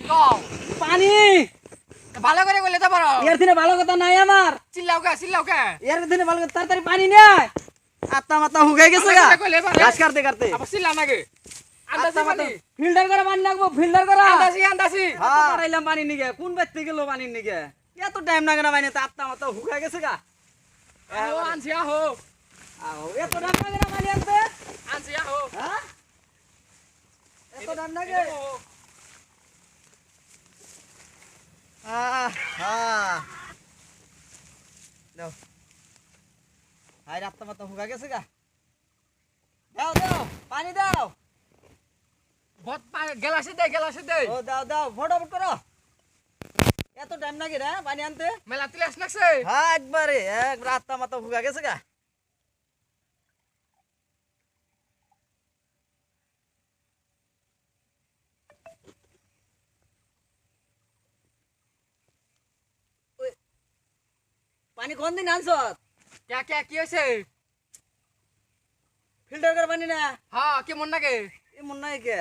কও পানি ভালো করে বলে তো পারো এর দিনে ভালো কথা নাই আমার চিল্লাও কে এর দিনে ভালো কথা তাড়াতাড়ি পানি নেই আত্মা মাথা হুগাই গেছে গা ঘাস কাটতে কাটতে আবার চিল্লাও নাকি আন্দাজি পানি ফিল্টার করে পানি লাগবো ফিল্টার করা আন্দাজি পারাইলাম পানি নিগে কোন বাইতে গেল পানি নিগে এত টাইম লাগে না পানি আত্মা মাথা হুগাই গেছে গা আহো আনছি আহো এত টাইম লাগে না পানি আনতে আনছি আহো হ্যাঁ এত টাইম লাগে দাও হাই রাত্তা মাত্তা হুগা গেছে গা দাও দাও পানি দাও বত গেলাসে দে ও দাও দাও ফটাফট করো এত টাইম লাগে রে পানি আনতে মেলা তিলাস নাকছে হ্যাঁ একবারে এক রাত্তা মাত্তা হুগা গেছে গা পানি কোন দিন আনছ কে কি হইছে ফিল্টার করে পানি না হ্যাঁ কি মন লাগে এমন নাই কে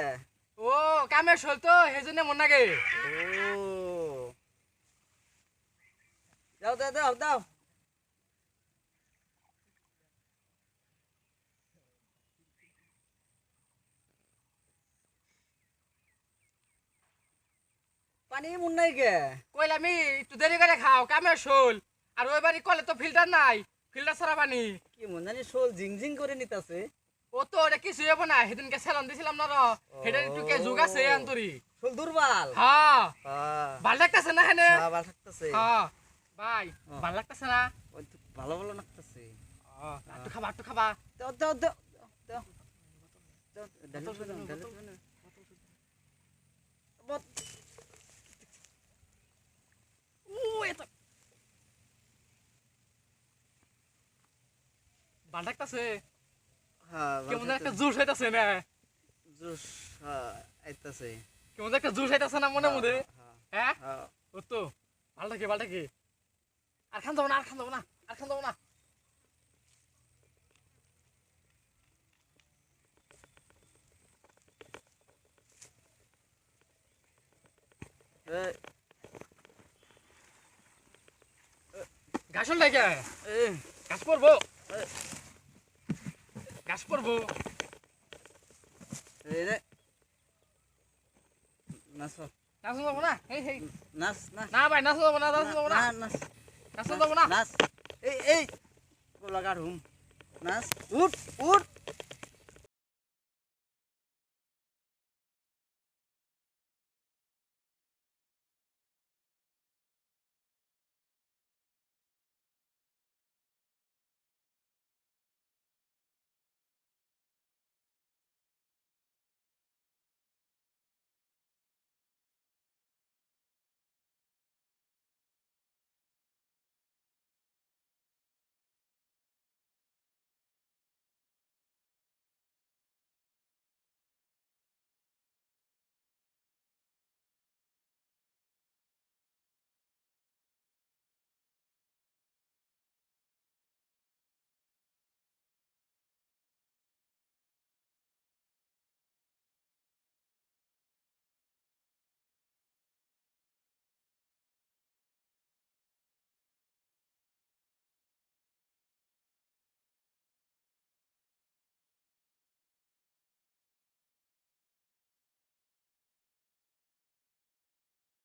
ও কামে চল তো সেজন্য মন লাগে ও দাও দাও দাও দাও পানি এমন নাই কে কইলামি একটু দেরি করে খাও কামে চল আর ওই বাড়ি কলে তো ফিল্টার নাই ফিল্টার ছাড়া পানি কি মন জানি শোল ঝিংঝিং করে নিতাছে ও তো ওটা কিছু হবো না সেদিনকে সেলন দিছিলাম না সেটা একটু কে যুগ আছে আন্তরি শোল দুর্বল হ্যাঁ হ্যাঁ ভাল লাগতেছে না হেনে ভালো লাগতাছে হ্যাঁ ভাই ভাল লাগতেছে না ওই তো ভালো ভালো লাগতাছে একটু খাবা দাও দাও দাও দাও দাও ভাল লাগতেছে হ্যাঁ কেমন একটা জুস হইতাছে না জুস হ্যাঁ আইতাছে কেমন একটা জুস হইতাছে না মনে মনে হ্যাঁ হ্যাঁ ও তো ভাল লাগে আর খান যাবো না ঘাসল লাগে ঘাস পড়বো এই রে নাচ নাচ যাবো না নাচ নাচ না ভাই নাচ যাবো না নাচ নাচ যাবো না নাচ এই কোলা কাঢ়ুম নাচ উঠ উঠ